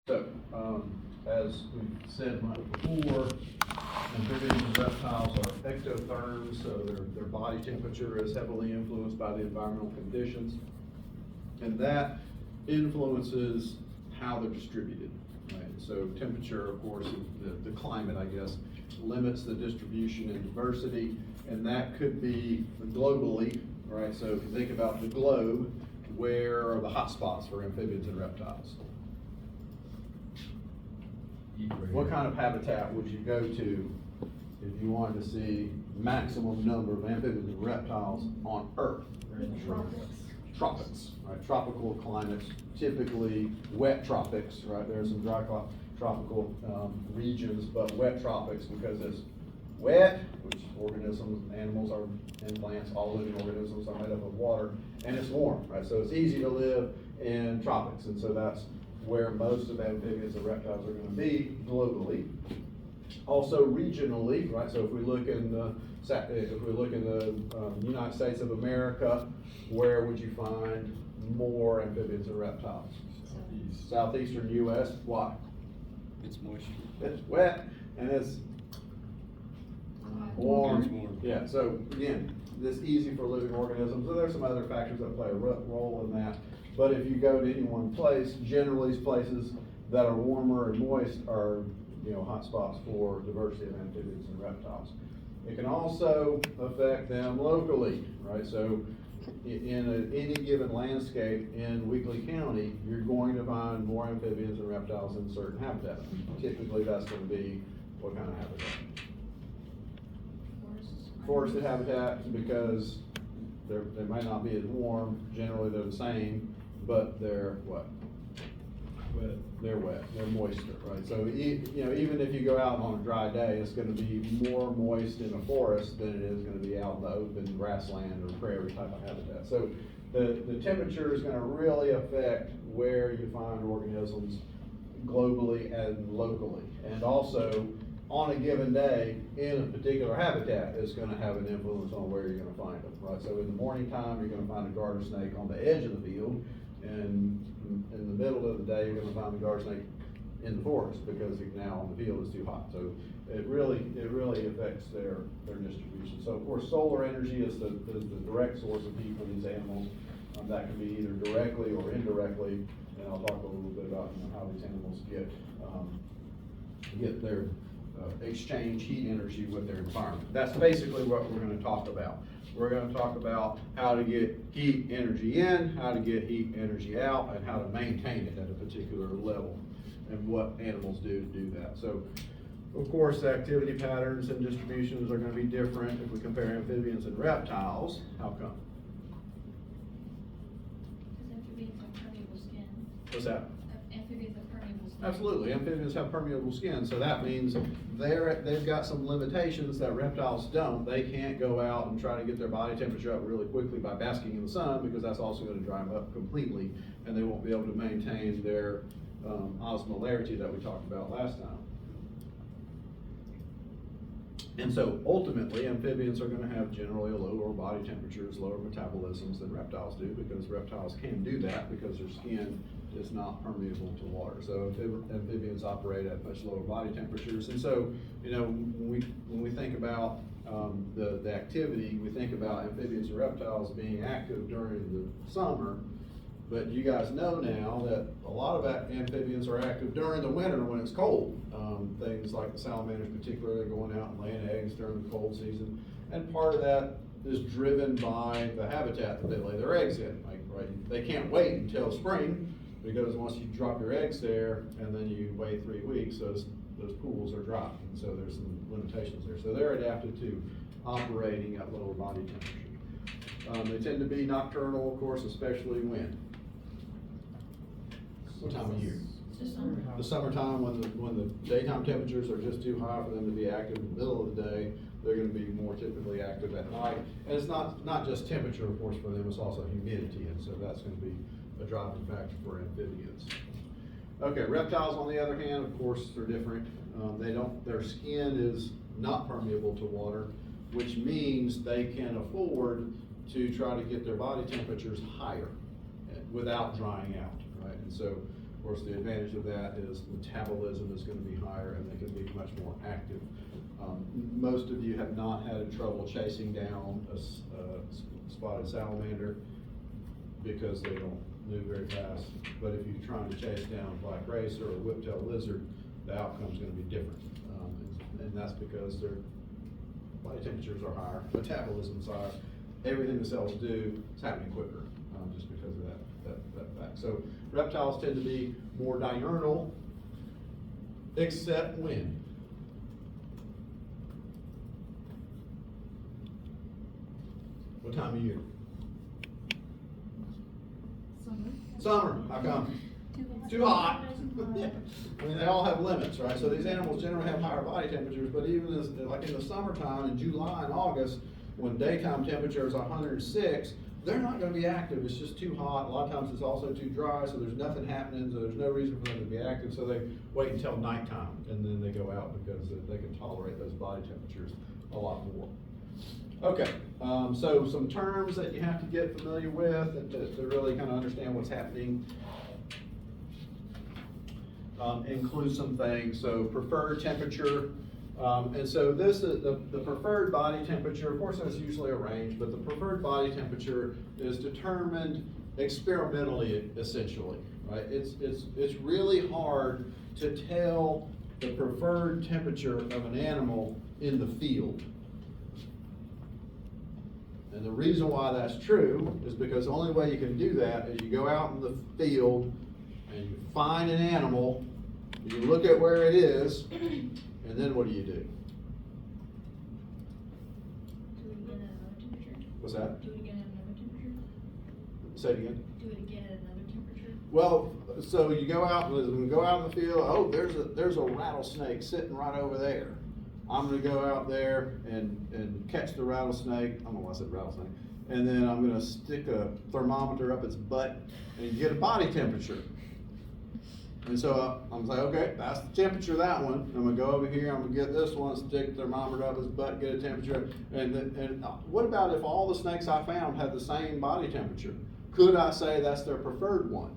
So, as we've said before, amphibians and reptiles are ectotherms, so their body temperature is heavily influenced by the environmental conditions. And that influences how they're distributed, right? So temperature, of course, the climate, I guess, limits the distribution and diversity, and that could be globally, right? So if you think about the globe, where are the hot spots for amphibians and reptiles? What kind of habitat would you go to if you wanted to see maximum number of amphibians and reptiles on Earth? Tropics, right? Tropical climates, typically wet tropics, right? There's some dry tropical regions, but wet tropics because it's wet, which organisms, animals are, and plants, all living organisms are made up of water, and it's warm, right? So it's easy to live in tropics, and so that's where most of amphibians and reptiles are going to be globally. Also regionally, right? So if we look in the United States of America, where would you find more amphibians and reptiles? Southeastern U.S. Why? It's moisture. It's wet and it's warm. Yeah. So again, this easy for living organisms. And there's some other factors that play a role in that. But if you go to any one place, generally places that are warmer and moist are, hot spots for diversity of amphibians and reptiles. It can also affect them locally, right? So in any given landscape in Weakley County, you're going to find more amphibians and reptiles in certain habitats. Typically that's going to be what kind of habitat? Forested habitat, because they might not be as warm, generally they're the same, but they're what? Wet. They're wet, they're moister, right? So even if you go out on a dry day, it's gonna be more moist in a forest than it is gonna be out in the open grassland or prairie type of habitat. So the temperature is gonna really affect where you find organisms globally and locally. And also, on a given day, in a particular habitat, is gonna have an influence on where you're gonna find them, right? So in the morning time, you're gonna find a garter snake on the edge of the field, and in the middle of the day, you're gonna find the garter snake in the forest, because now on the field is too hot. So it really affects their distribution. So of course, solar energy is the direct source of heat for these animals. That can be either directly or indirectly, and I'll talk a little bit about how these animals get their exchange heat energy with their environment. That's basically what we're going to talk about. We're going to talk about how to get heat energy in, how to get heat energy out, and how to maintain it at a particular level, and what animals do to do that. So, of course, the activity patterns and distributions are going to be different if we compare amphibians and reptiles. How come? Because amphibians have permeable skin. What's that? Amphibians have permeable skin. Absolutely, amphibians have permeable skin, so that means they've got some limitations that reptiles don't. They can't go out and try to get their body temperature up really quickly by basking in the sun, because that's also going to dry them up completely, and they won't be able to maintain their osmolarity that we talked about last time. And so ultimately, amphibians are going to have generally lower body temperatures, lower metabolisms than reptiles do, because reptiles can do that because their skin is not permeable to water. So amphibians operate at much lower body temperatures. And so, when we think about the activity, we think about amphibians and reptiles being active during the summer. But you guys know now that a lot of amphibians are active during the winter when it's cold. Things like the salamanders particularly, going out and laying eggs during the cold season. And part of that is driven by the habitat that they lay their eggs in. Right? They can't wait until spring, because once you drop your eggs there and then you wait 3 weeks, those pools are dry. And so there's some limitations there. So they're adapted to operating at lower body temperature. They tend to be nocturnal, of course, especially when? What time of year? The summertime, when the daytime temperatures are just too high for them to be active in the middle of the day. They're going to be more typically active at night. And it's not just temperature, of course, for them, it's also humidity, and so that's going to be a driving factor for amphibians. Okay, reptiles, on the other hand, of course, are different. Their skin is not permeable to water, which means they can afford to try to get their body temperatures higher without drying out, right? And so Of course, the advantage of that is metabolism is gonna be higher and they can be much more active. Most of you have not had trouble chasing down a spotted salamander because they don't move very fast. But if you're trying to chase down a black racer or a whiptail lizard, the outcome's gonna be different. And that's because their body temperatures are higher, metabolism's higher, everything the cells do is happening quicker, just because of that fact. So reptiles tend to be more diurnal, except when? What time of year? Summer, how come? Too hot. Yeah. I mean, they all have limits, right? So these animals generally have higher body temperatures, but even as, like in the summertime, in July and August, when daytime temperatures are 106, they're not gonna be active, it's just too hot. A lot of times it's also too dry, so there's nothing happening, so there's no reason for them to be active, so they wait until nighttime, and then they go out because they can tolerate those body temperatures a lot more. Okay, so some terms that you have to get familiar with and to really kind of understand what's happening. Include some things, so preferred temperature, and so this is the preferred body temperature. Of course, that's usually a range, but the preferred body temperature is determined experimentally, essentially, right? It's really hard to tell the preferred temperature of an animal in the field. And the reason why that's true is because the only way you can do that is you go out in the field and you find an animal, you look at where it is, and then what do? Do it again at another temperature? What's that? Do it again at another temperature? Say it again. Do it again at another temperature? Well, so you go out, when we go out in the field, oh, there's a rattlesnake sitting right over there. I'm gonna go out there and catch the rattlesnake. I don't know why I said rattlesnake. And then I'm gonna stick a thermometer up its butt and get a body temperature. And so I'm like, okay, that's the temperature of that one. I'm gonna go over here, I'm gonna get this one, stick the thermometer up its butt, get a temperature. And what about if all the snakes I found had the same body temperature? Could I say that's their preferred one?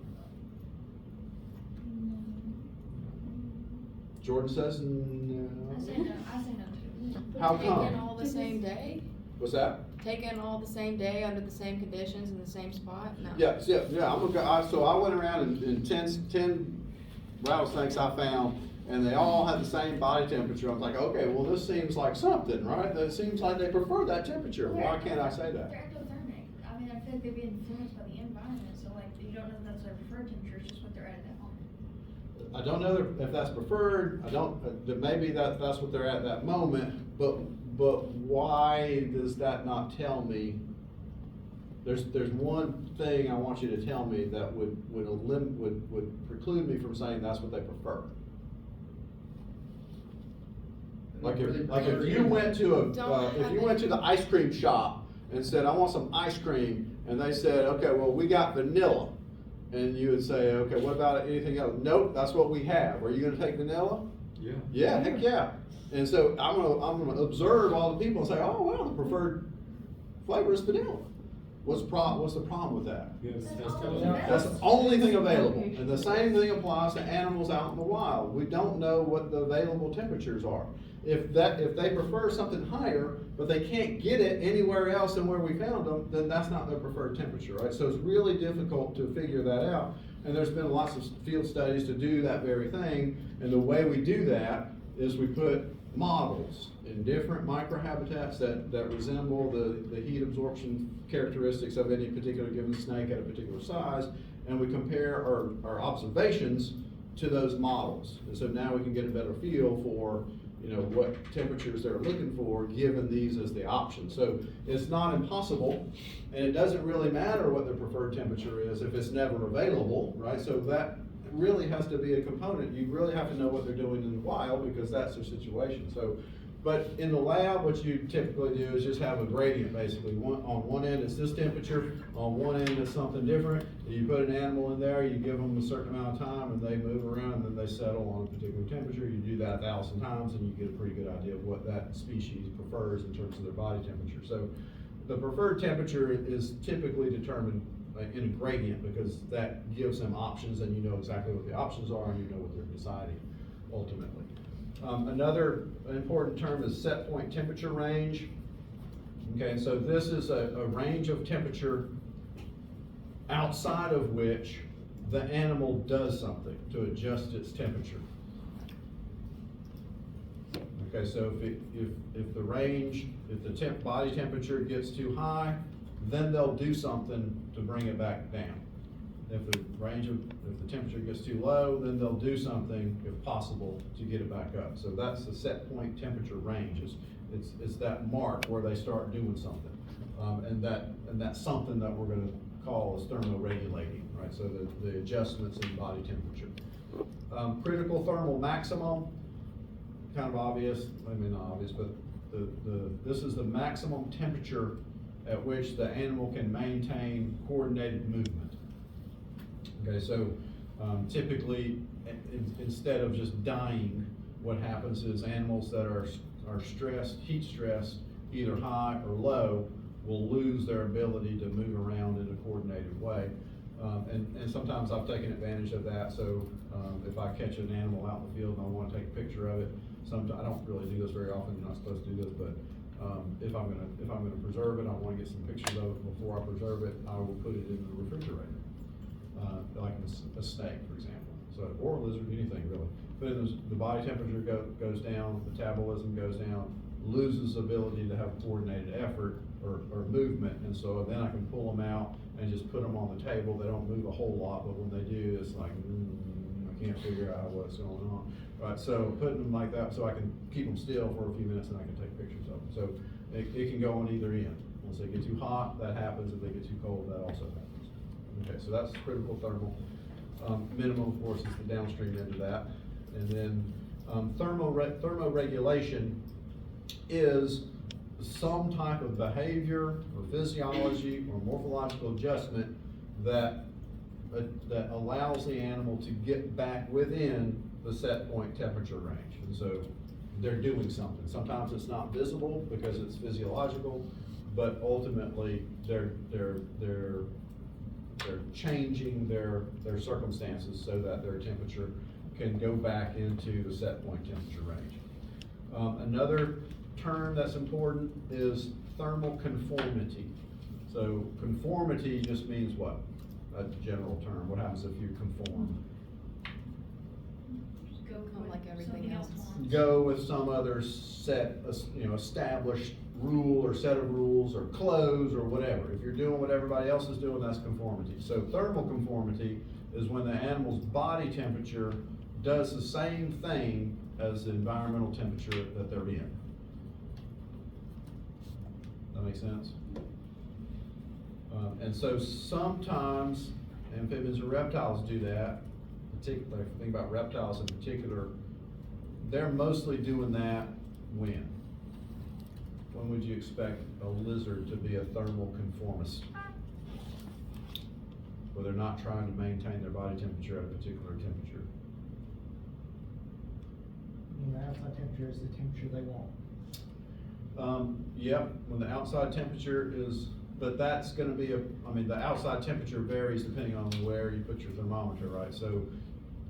Jordan says no. I say no too. How Taken come? all the same day? What's that? Taken all the same day under the same conditions in the same spot? No. Yeah. I'm gonna go, so I went around and 10 rattlesnakes I found, and they all had the same body temperature. I was like, okay, well, this seems like something, right? It seems like they prefer that temperature. Why can't I say that? They're ectothermic. I mean, I feel like they'd be influenced by the environment, so like, you don't know if that's their preferred temperature, it's just what they're at that moment. I don't know if that's preferred. I don't, maybe that's what they're at that moment, but why does that not tell me? There's one thing I want you to tell me that would preclude me from saying that's what they prefer. Like if you went to the ice cream shop and said, I want some ice cream, and they said, okay, well, we got vanilla. And you would say, okay, what about anything else? Nope, that's what we have. Are you gonna take vanilla? Yeah. Yeah, heck yeah. And so I'm gonna observe all the people and say, oh, well, the preferred flavor is vanilla. What's the problem with that? Yes, That's the only thing available. And the same thing applies to animals out in the wild. We don't know what the available temperatures are. If they prefer something higher, but they can't get it anywhere else than where we found them, then that's not their preferred temperature, right? So it's really difficult to figure that out. And there's been lots of field studies to do that very thing. And the way we do that is we put models in different microhabitats that resemble the heat absorption characteristics of any particular given snake at a particular size, and we compare our observations to those models. And so now we can get a better feel for, you know, what temperatures they're looking for given these as the option. So it's not impossible, and it doesn't really matter what their preferred temperature is if it's never available, right? So that really has to be a component. You really have to know what they're doing in the wild because that's their situation. So, but in the lab, what you typically do is just have a gradient basically. On one end it's this temperature, on one end it's something different. You put an animal in there, you give them a certain amount of time and they move around and then they settle on a particular temperature. You do that 1,000 times and you get a pretty good idea of what that species prefers in terms of their body temperature. So the preferred temperature is typically determined in a gradient, because that gives them options, and you know exactly what the options are, and you know what they're deciding ultimately. Another important term is set point temperature range. Okay, so this is a range of temperature outside of which the animal does something to adjust its temperature. Okay, so if the range, if the body temperature gets too high, then they'll do something to bring it back down. If the temperature gets too low, then they'll do something, if possible, to get it back up. So that's the set point temperature range. It's that mark where they start doing something. And that's something that we're gonna call as thermoregulating, right? So the adjustments in body temperature. Critical thermal maximum, kind of obvious, I mean not obvious, but this is the maximum temperature at which the animal can maintain coordinated movement. Okay, so typically, instead of just dying, what happens is animals that are stressed, heat stressed, either high or low, will lose their ability to move around in a coordinated way. And sometimes I've taken advantage of that, so if I catch an animal out in the field and I want to take a picture of it, I don't really do this very often, you're not supposed to do this, but if I'm gonna preserve it, I want to get some pictures of it before I preserve it, I will put it in the refrigerator. Like a snake, for example, so, or a lizard, anything really. But the body temperature goes down, metabolism goes down, loses ability to have coordinated effort or movement, and so then I can pull them out and just put them on the table. They don't move a whole lot, but when they do, it's like, I can't figure out what's going on. Right, so putting them like that, so I can keep them still for a few minutes and I can take pictures of them. So it can go on either end. Once they get too hot, that happens. If they get too cold, that also happens. Okay, so that's critical thermal. Minimum, of course, is the downstream end of that. And then thermoregulation is some type of behavior or physiology or morphological adjustment that allows the animal to get back within the set point temperature range. And so they're doing something. Sometimes it's not visible because it's physiological, but ultimately they're changing their circumstances so that their temperature can go back into the set point temperature range. Another term that's important is thermal conformity. So conformity just means what? A general term. What happens if you conform? Just go Come with like everything something else. wants. Go with some other set, established rule or set of rules or clothes or whatever. If you're doing what everybody else is doing, that's conformity. So thermal conformity is when the animal's body temperature does the same thing as the environmental temperature that they're in. That make sense? And so sometimes amphibians and reptiles do that. Particularly, if you think about reptiles in particular, they're mostly doing that when? When would you expect a lizard to be a thermal conformist? Where they're not trying to maintain their body temperature at a particular temperature. The outside temperature is the temperature they want. Yep, when the outside temperature is, but that's gonna be the outside temperature varies depending on where you put your thermometer, right? So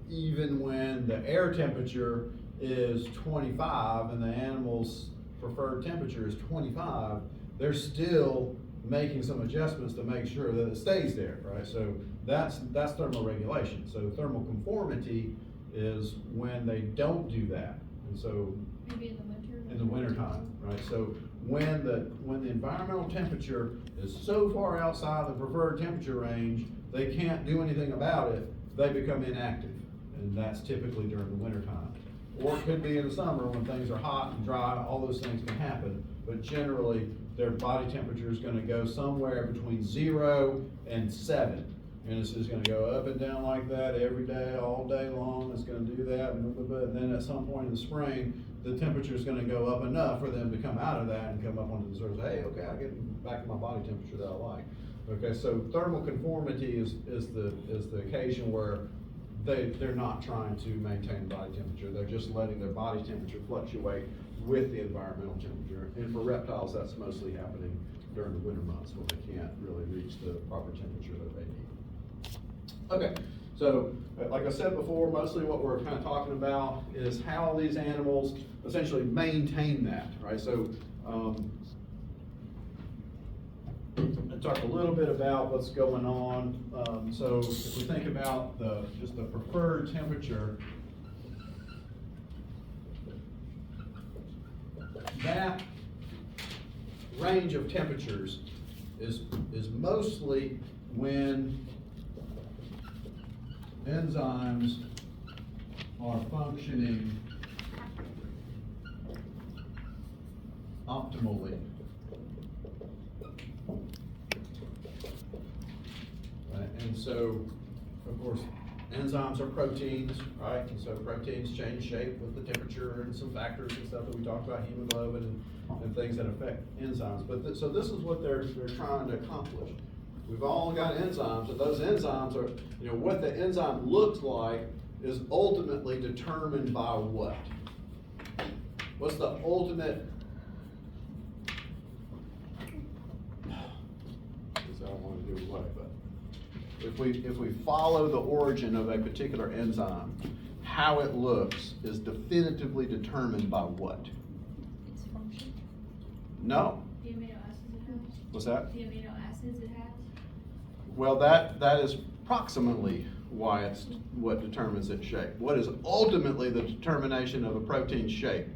even when the air temperature is 25 and the animal's preferred temperature is 25, they're still making some adjustments to make sure that it stays there, right? So that's thermoregulation. So thermal conformity is when they don't do that. And so Maybe in the winter. in the wintertime, right? So when the environmental temperature is so far outside the preferred temperature range, they can't do anything about it, they become inactive. And that's typically during the wintertime. Or it could be in the summer when things are hot and dry, all those things can happen. But generally, their body temperature is gonna go somewhere between 0 and 7. And it's just gonna go up and down like that every day, all day long. It's gonna do that, and then at some point in the spring, the temperature is gonna go up enough for them to come out of that and come up onto the surface. Hey, okay, I get back to my body temperature that I like. Okay, so thermal conformity is the occasion where they're not trying to maintain body temperature. They're just letting their body temperature fluctuate with the environmental temperature. And for reptiles, that's mostly happening during the winter months when they can't really reach the proper temperature that they need. Okay, so like I said before, mostly what we're kind of talking about is how these animals essentially maintain that, right? So, and talk a little bit about what's going on. So if we think about just the preferred temperature, that range of temperatures is mostly when enzymes are functioning optimally. Right, and so, of course, enzymes are proteins, right? And so proteins change shape with the temperature and some factors and stuff that we talked about, hemoglobin and things that affect enzymes. But so this is what they're trying to accomplish. We've all got enzymes, and those enzymes are, what the enzyme looks like is ultimately determined by what? What's the ultimate? I don't want to do it away, but if we follow the origin of a particular enzyme, how it looks is definitively determined by what? Its function, No. the amino acids it has, What's that? the amino acids it has. Well, that is approximately why it's what determines its shape. What is ultimately the determination of a protein's shape?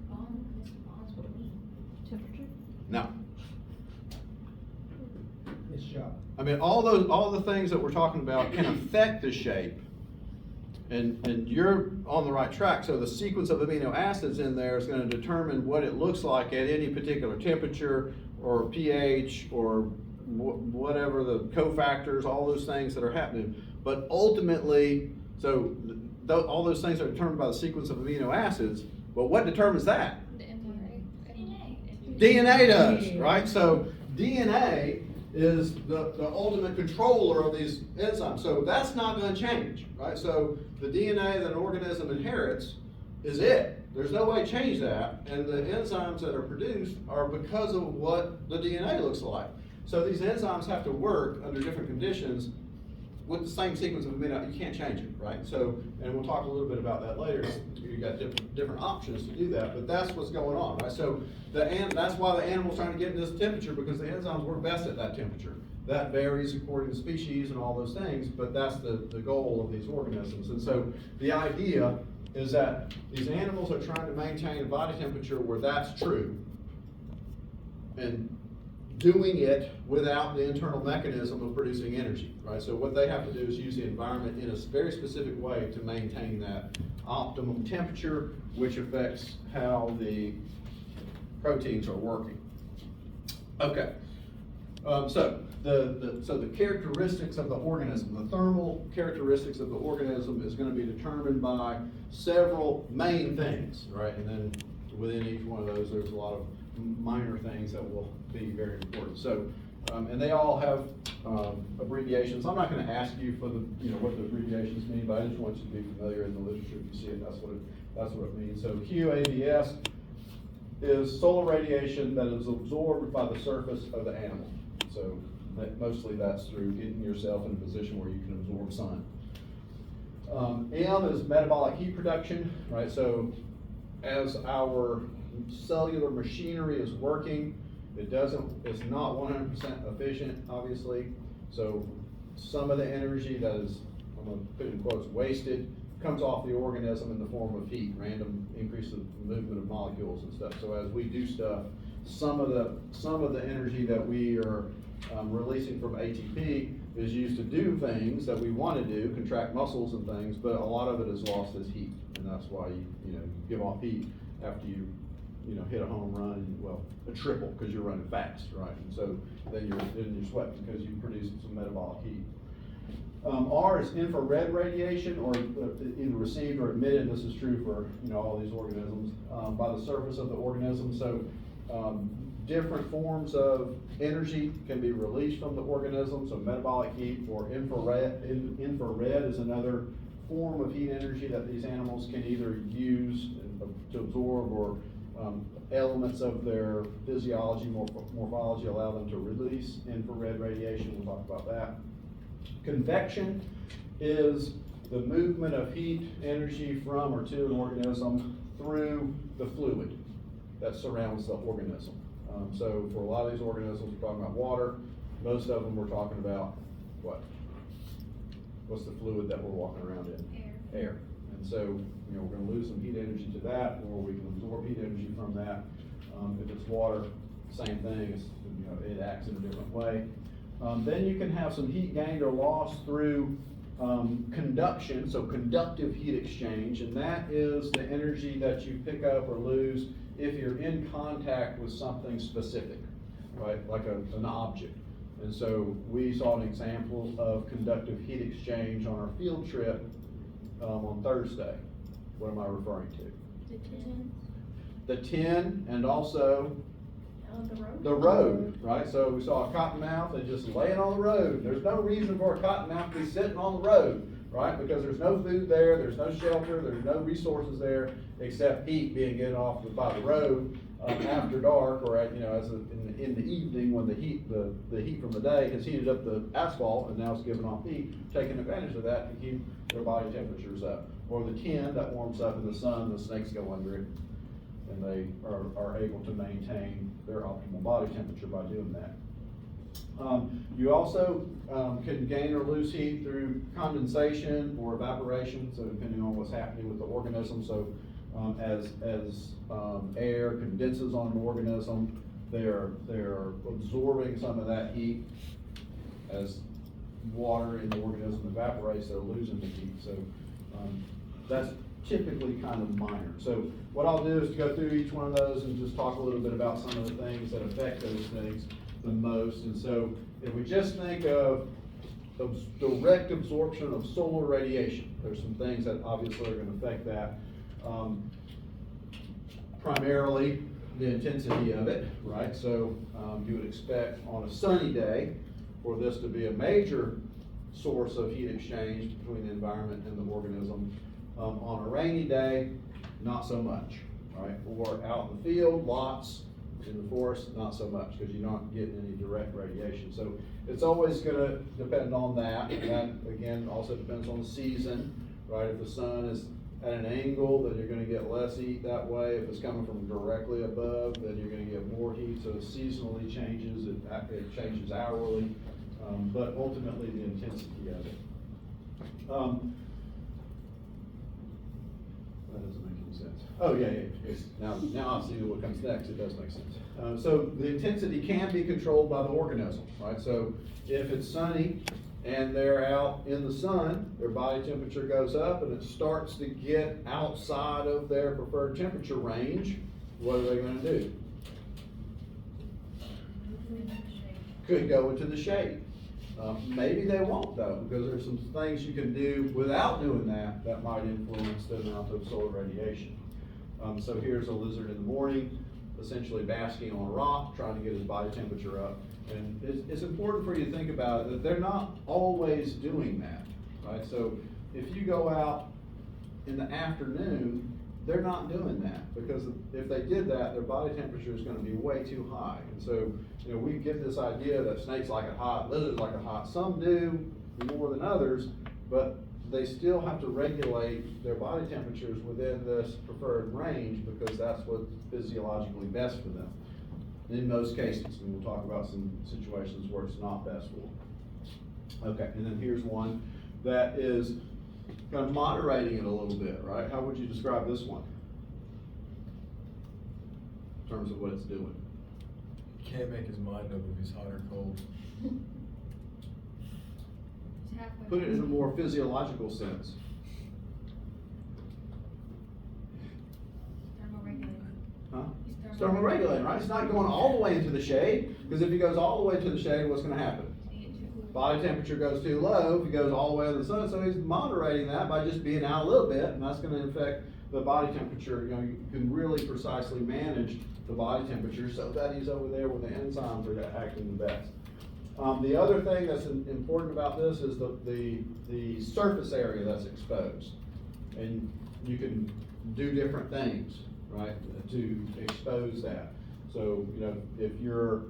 Bonds, what do you mean? Temperature? No. It's job. I mean, all the things that we're talking about can affect the shape. And you're on the right track. So the sequence of amino acids in there is going to determine what it looks like at any particular temperature or pH or whatever the cofactors, all those things that are happening. But ultimately, so all those things are determined by the sequence of amino acids. But what determines that? The mRNA. DNA does, right? So DNA is the ultimate controller of these enzymes. So that's not going to change, right? So the DNA that an organism inherits is it. There's no way to change that. And the enzymes that are produced are because of what the DNA looks like. So these enzymes have to work under different conditions with the same sequence of amino. You can't change it, right? So, and we'll talk a little bit about that later. You got different options to do that, but that's what's going on, right? So that's why the animal's trying to get this temperature, because the enzymes work best at that temperature. That varies according to species and all those things, but that's the goal of these organisms. And so the idea is that these animals are trying to maintain a body temperature where that's true, and doing it without the internal mechanism of producing energy, right? So what they have to do is use the environment in a very specific way to maintain that optimum temperature, which affects how the proteins are working. Okay, so the characteristics of the organism, the thermal characteristics of the organism is going to be determined by several main things, right? And then within each one of those, there's a lot of minor things that will be very important. So, and they all have abbreviations. I'm not going to ask you for what the abbreviations mean, but I just want you to be familiar in the literature. If you see it, that's what it means. So QADS is solar radiation that is absorbed by the surface of the animal. So mostly that's through getting yourself in a position where you can absorb sun. M is metabolic heat production, right? So as our cellular machinery is working, it's not 100% efficient, obviously. So some of the energy that is, I'm going to put in quotes, wasted, comes off the organism in the form of heat, random increase of movement of molecules and stuff. So as we do stuff, some of the energy that we are releasing from ATP is used to do things that we want to do, contract muscles and things, but a lot of it is lost as heat, and that's why you give off heat after you hit a home run, a triple, because you're running fast, right? And so then you're sweating because you produce some metabolic heat. R is infrared radiation, or either received or emitted. This is true for all these organisms by the surface of the organism. So different forms of energy can be released from the organism. So metabolic heat or infrared. Infrared is another form of heat energy that these animals can either use to absorb or elements of their physiology, morphology allow them to release infrared radiation, we'll talk about that. Convection is the movement of heat energy from or to an organism through the fluid that surrounds the organism. So for a lot of these organisms, we're talking about water. Most of them we're talking about what? What's the fluid that we're walking around in? Air. And so, we're gonna lose some heat energy to that, or we can absorb heat energy from that. If it's water, same thing, it acts in a different way. Then you can have some heat gained or lost through conduction, so conductive heat exchange, and that is the energy that you pick up or lose if you're in contact with something specific, right, like an object. And so we saw an example of conductive heat exchange on our field trip on Thursday. What am I referring to? The tin. The tin, and also The road. the road, right? So we saw a cottonmouth and just laying on the road. There's no reason for a cottonmouth to be sitting on the road, right? Because there's no food there, there's no shelter, there's no resources there except heat being given off by the road after dark, or in the evening when the heat from the day has heated up the asphalt and now it's giving off heat, taking advantage of that to keep their body temperatures up. Or the tin that warms up in the sun, the snakes go under it, and they are able to maintain their optimal body temperature by doing that. You also can gain or lose heat through condensation or evaporation, so depending on what's happening with the organism. So as air condenses on an organism, they're absorbing some of that heat. As water in the organism evaporates, they're losing the heat. So that's typically kind of minor. So what I'll do is go through each one of those and just talk a little bit about some of the things that affect those things the most. And so if we just think of direct absorption of solar radiation, there's some things that obviously are going to affect that. Primarily the intensity of it, right? So you would expect on a sunny day for this to be a major source of heat exchange between the environment and the organism. On a rainy day, not so much, right? Or out in the field, lots. In the forest, not so much, because you're not getting any direct radiation. So it's always gonna depend on that. And that, again, also depends on the season, right? If the sun is at an angle, then you're gonna get less heat that way. If it's coming from directly above, then you're gonna get more heat. So it seasonally changes, it changes hourly, but ultimately the intensity of it. That doesn't make any sense. Oh, yeah. Now I see what comes next, it does make sense. So the intensity can be controlled by the organism, right? So if it's sunny and they're out in the sun, their body temperature goes up and it starts to get outside of their preferred temperature range, what are they gonna do? Could go into the shade. Maybe they won't though, because there's some things you can do without doing that that might influence the amount of solar radiation. So here's a lizard in the morning, essentially basking on a rock, trying to get his body temperature up. And it's important for you to think about it, that they're not always doing that, right? So if you go out in the afternoon, they're not doing that, because if they did that, their body temperature is gonna be way too high. And so, we get this idea that snakes like it hot, lizards like it hot. Some do more than others, but they still have to regulate their body temperatures within this preferred range, because that's what's physiologically best for them. In most cases, and we'll talk about some situations where it's not best for them. Okay, and then here's one that is kind of moderating it a little bit, right? How would you describe this one in terms of what it's doing? Can't make his mind up if he's hot or cold. It's halfway. Put it in a more physiological sense. Thermoreg. Huh? He's It's thermorregulating, right? It's not going all the way into the shade, because if he goes all the way to the shade, what's gonna happen? Body temperature goes too low if he goes all the way to the sun, so he's moderating that by just being out a little bit, and that's gonna affect the body temperature. You can really precisely manage the body temperature so that he's over there where the enzymes are acting the best. The other thing that's important about this is the surface area that's exposed. And you can do different things right, to expose that. So, you know, if you're,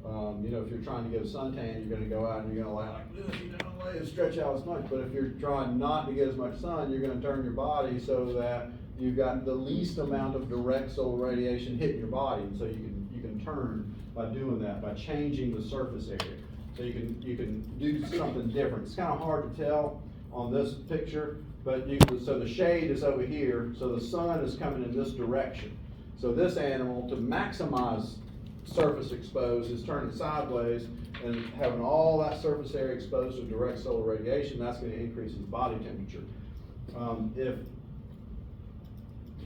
if you're trying to get a suntan, you're gonna go out and you're gonna lay like this, you know, lay and stretch out as much. But if you're trying not to get as much sun, you're gonna turn your body so that you've got the least amount of direct solar radiation hitting your body. And so you can turn by doing that, by changing the surface area. So you can do something different. It's kind of hard to tell on this picture, but so the shade is over here, so the sun is coming in this direction. So this animal, to maximize surface exposed, is turning sideways and having all that surface area exposed to direct solar radiation. That's going to increase his body temperature.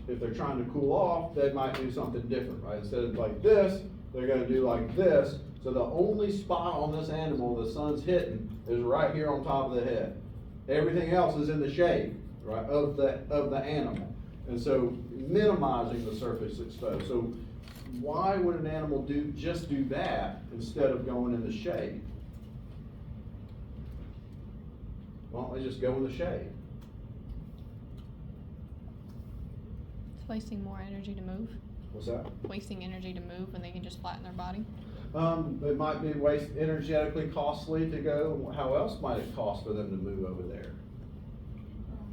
If they're trying to cool off, they might do something different, right? Instead of like this, they're going to do like this. So the only spot on this animal the sun's hitting is right here on top of the head. Everything else is in the shade, right, of the animal. And so minimizing the surface exposed. So why would an animal just do that instead of going in the shade? Why don't they just go in the shade? It's wasting more energy to move. What's that? Wasting energy to move when they can just flatten their body. It might be energetically costly to go. How else might it cost for them to move over there?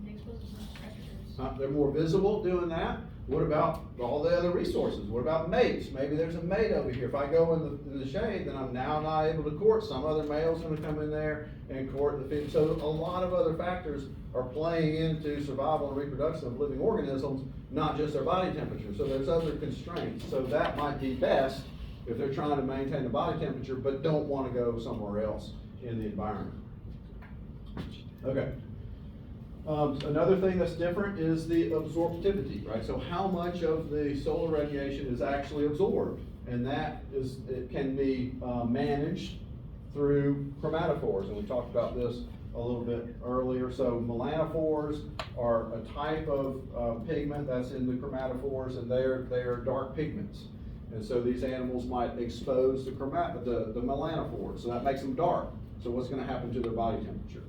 They expose us to predators. They're more visible doing that. What about all the other resources? What about mates? Maybe there's a mate over here. If I go in the shade, then I'm now not able to court. Some other male's gonna come in there and court the female. So a lot of other factors are playing into survival and reproduction of living organisms, not just their body temperature. So there's other constraints. So that might be best if they're trying to maintain the body temperature, but don't wanna go somewhere else in the environment. Okay. Another thing that's different is the absorptivity, right? So how much of the solar radiation is actually absorbed? And it can be managed through chromatophores, and we talked about this a little bit earlier. So melanophores are a type of pigment that's in the chromatophores, and they are dark pigments. And so these animals might expose the melanophores, so that makes them dark. So what's gonna happen to their body temperature?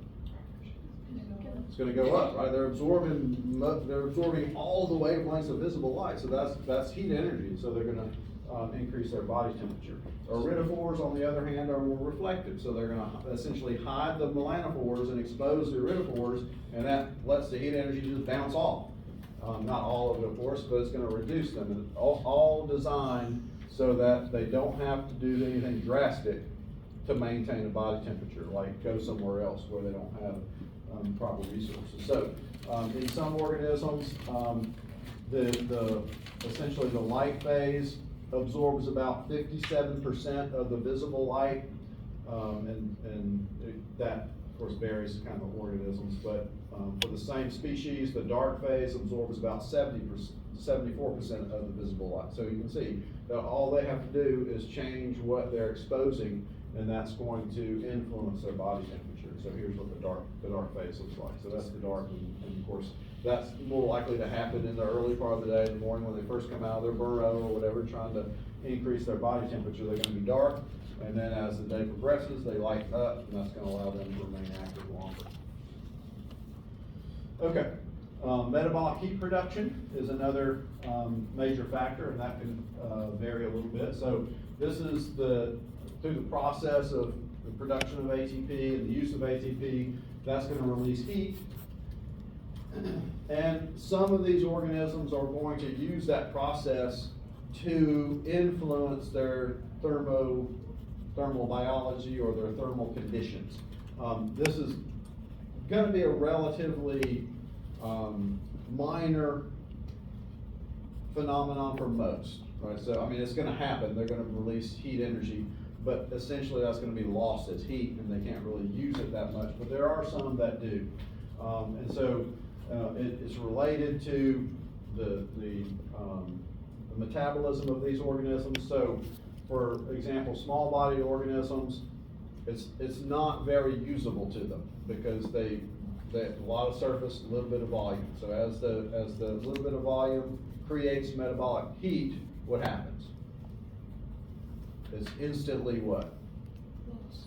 It's gonna go up, right? They're absorbing all the wavelengths of visible light, so that's heat energy, so they're gonna increase their body temperature. Iridophores, on the other hand, are more reflective, so they're gonna essentially hide the melanophores and expose the iridophores, and that lets the heat energy just bounce off. Not all of it, of course, but it's gonna reduce them, and all designed so that they don't have to do anything drastic to maintain a body temperature, like go somewhere else where they don't have proper resources. So in some organisms, essentially the light phase absorbs about 57% of the visible light, and that of course varies kind of organisms, but for the same species, the dark phase absorbs about 74% of the visible light. So you can see that all they have to do is change what they're exposing, and that's going to influence their body temperature. So here's what the dark phase looks like. So that's the dark, and of course, that's more likely to happen in the early part of the day, in the morning when they first come out of their burrow or whatever, trying to increase their body temperature. They're gonna be dark, and then as the day progresses, they lighten up, and that's gonna allow them to remain active longer. Okay, metabolic heat production is another major factor, and that can vary a little bit. So this is through the process of the production of ATP and the use of ATP, that's going to release heat. And some of these organisms are going to use that process to influence their thermal biology or their thermal conditions. This is going to be a relatively minor phenomenon for most, right? So, I mean, it's going to happen. They're going to release heat energy, but essentially that's going to be lost as heat, and they can't really use it that much. But there are some that do, and so it's related to the metabolism of these organisms. So, for example, small-bodied organisms, it's not very usable to them because they a lot of surface, a little bit of volume. So as the little bit of volume creates metabolic heat, what happens? It's instantly what?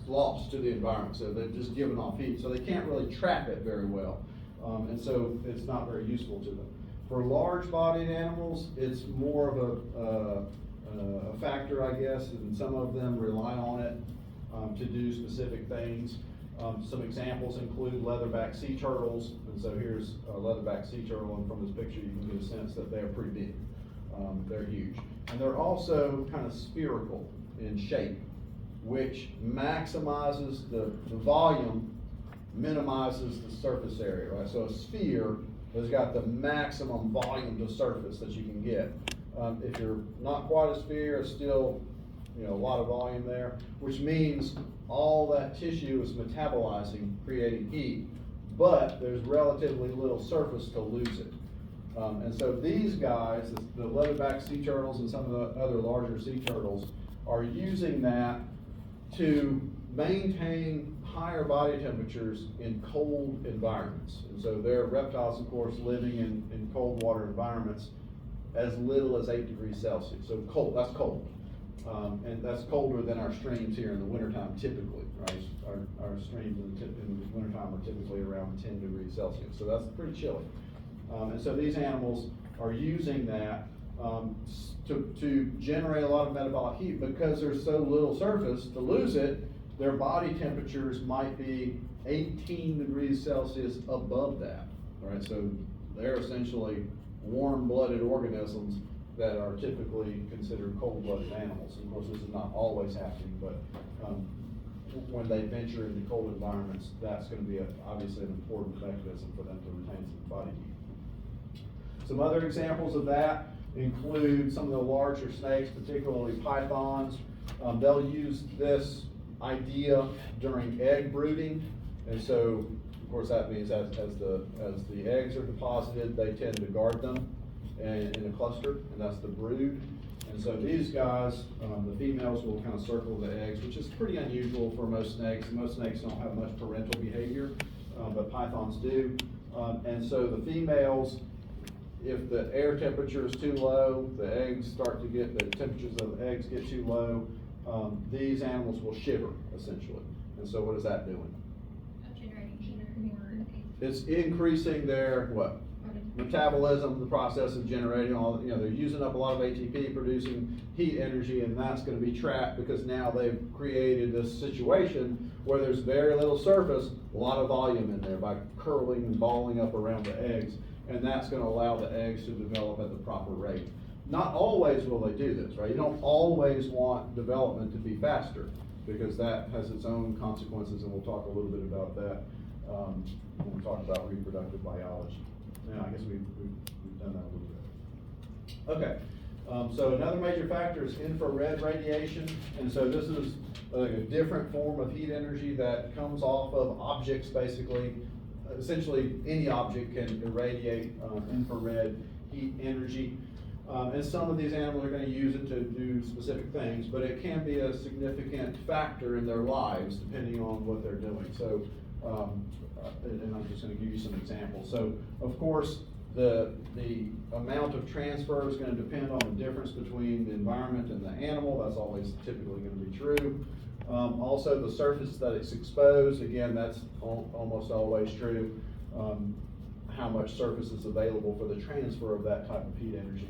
Lost to the environment. So they're just giving off heat. So they can't really trap it very well. And so it's not very useful to them. For large-bodied animals, it's more of a factor, I guess, and some of them rely on it to do specific things. Some examples include leatherback sea turtles, and so here's a leatherback sea turtle, and from this picture you can get a sense that they're pretty big. They're huge. And they're also kind of spherical in shape, which maximizes the volume, minimizes the surface area, right? So a sphere has got the maximum volume to surface that you can get. If you're not quite a sphere, it's still, a lot of volume there, which means all that tissue is metabolizing, creating heat, but there's relatively little surface to lose it. And so these guys, the leatherback sea turtles and some of the other larger sea turtles, are using that to maintain higher body temperatures in cold environments. And so they're reptiles, of course, living in cold water environments as little as 8 degrees Celsius. So cold, that's cold. And that's colder than our streams here in the wintertime typically, right? Our streams in the wintertime are typically around 10 degrees Celsius. So that's pretty chilly. And so these animals are using that to generate a lot of metabolic heat because there's so little surface to lose it. Their body temperatures might be 18 degrees Celsius above that, all right? So they're essentially warm-blooded organisms that are typically considered cold-blooded animals. And of course, this is not always happening, but when they venture into cold environments, that's going to be obviously an important mechanism for them to retain some body heat. Some other examples of that include some of the larger snakes, particularly pythons. They'll use this idea during egg brooding, and so of course that means as the eggs are deposited, they tend to guard them in a cluster, and that's the brood. And so these guys, the females will kind of circle the eggs, which is pretty unusual for most snakes. Most snakes don't have much parental behavior, but pythons do. And so the females, if the air temperature is too low, the temperatures of the eggs get too low, these animals will shiver, essentially. And so what is that doing? Generating heat or. It's increasing their, metabolism, the process of generating all, they're using up a lot of ATP, producing heat energy, and that's gonna be trapped because now they've created this situation where there's very little surface, a lot of volume in there by curling and balling up around the eggs, and that's gonna allow the eggs to develop at the proper rate. Not always will they do this, right? You don't always want development to be faster because that has its own consequences, and we'll talk a little bit about that when we talk about reproductive biology. And I guess we've done that a little bit. Okay, so another major factor is infrared radiation, and so this is a different form of heat energy that comes off of objects, basically. Essentially, any object can irradiate infrared heat energy. And some of these animals are going to use it to do specific things, but it can be a significant factor in their lives depending on what they're doing. So, and I'm just going to give you some examples. So, of course, the amount of transfer is going to depend on the difference between the environment and the animal. That's always typically going to be true. Also, the surface that it's exposed, again, that's almost always true. How much surface is available for the transfer of that type of heat energy.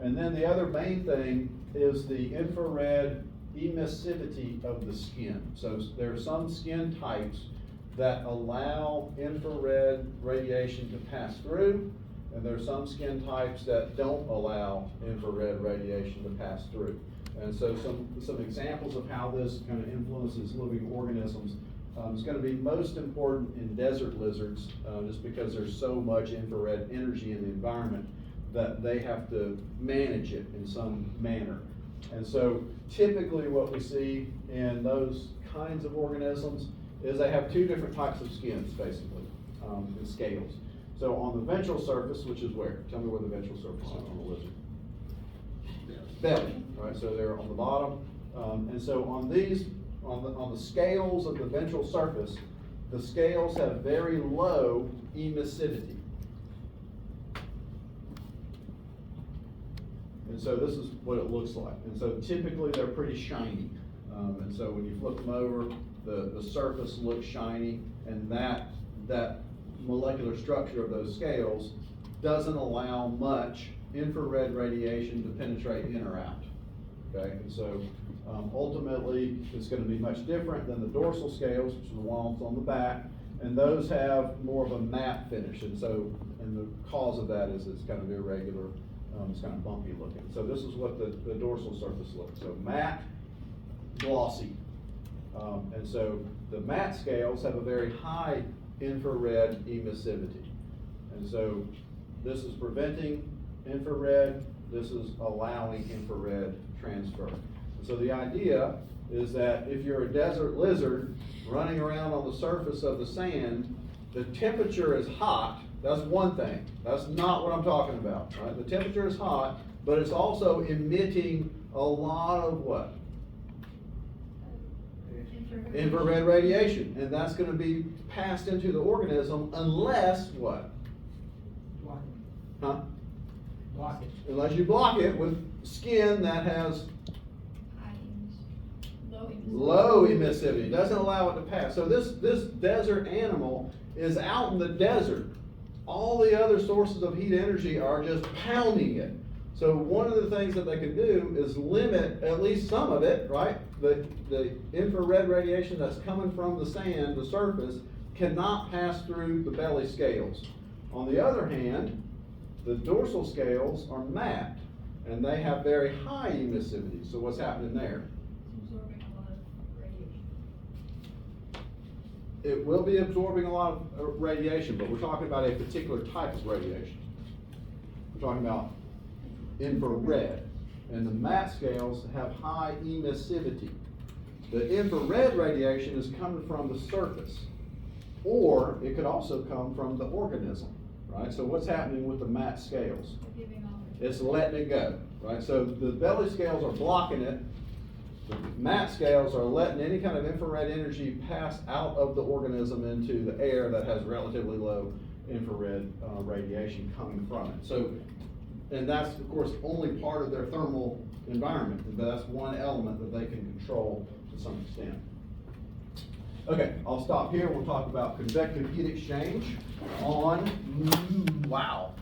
And then the other main thing is the infrared emissivity of the skin. So there are some skin types that allow infrared radiation to pass through, and there are some skin types that don't allow infrared radiation to pass through. And so some examples of how this kind of influences living organisms is going to be most important in desert lizards, just because there's so much infrared energy in the environment that they have to manage it in some manner. And so typically what we see in those kinds of organisms is they have two different types of skins, basically, in scales. So on the ventral surface, which is where? Tell me where the ventral surface is on a lizard. Belly, right? So they're on the bottom. And so on these, on the scales of the ventral surface, the scales have very low emissivity. And so this is what it looks like. And so typically they're pretty shiny. And so when you flip them over, the surface looks shiny, and that molecular structure of those scales doesn't allow much infrared radiation to penetrate in or out. Okay, and so ultimately, it's gonna be much different than the dorsal scales, which are the ones on the back, and those have more of a matte finish, and so, and the cause of that is it's kind of irregular, it's kind of bumpy looking. So this is what the dorsal surface looks, so matte, glossy. And so the matte scales have a very high infrared emissivity. And so this is preventing infrared, this is allowing infrared transfer. And so the idea is that if you're a desert lizard running around on the surface of the sand, the temperature is hot, that's one thing. That's not what I'm talking about, right? The temperature is hot, but it's also emitting a lot of what? Infrared radiation, and that's gonna be passed into the organism unless what? Block it. Huh? Block it. Unless you block it with skin that has low emissivity, doesn't allow it to pass. So this desert animal is out in the desert. All the other sources of heat energy are just pounding it. So one of the things that they can do is limit at least some of it, right? The infrared radiation that's coming from the sand, the surface, cannot pass through the belly scales. On the other hand, the dorsal scales are matte, and they have very high emissivity. So what's happening there? Absorbing a lot of radiation. It will be absorbing a lot of radiation, but we're talking about a particular type of radiation. We're talking about infrared, and the matte scales have high emissivity. The infrared radiation is coming from the surface, or it could also come from the organism, right? So what's happening with the matte scales? They're giving off. It's letting it go, right? So the belly scales are blocking it. The matte scales are letting any kind of infrared energy pass out of the organism into the air that has relatively low infrared radiation coming from it. So, and that's of course only part of their thermal environment, but that's one element that they can control to some extent. Okay, I'll stop here. We'll talk about convective heat exchange on, wow.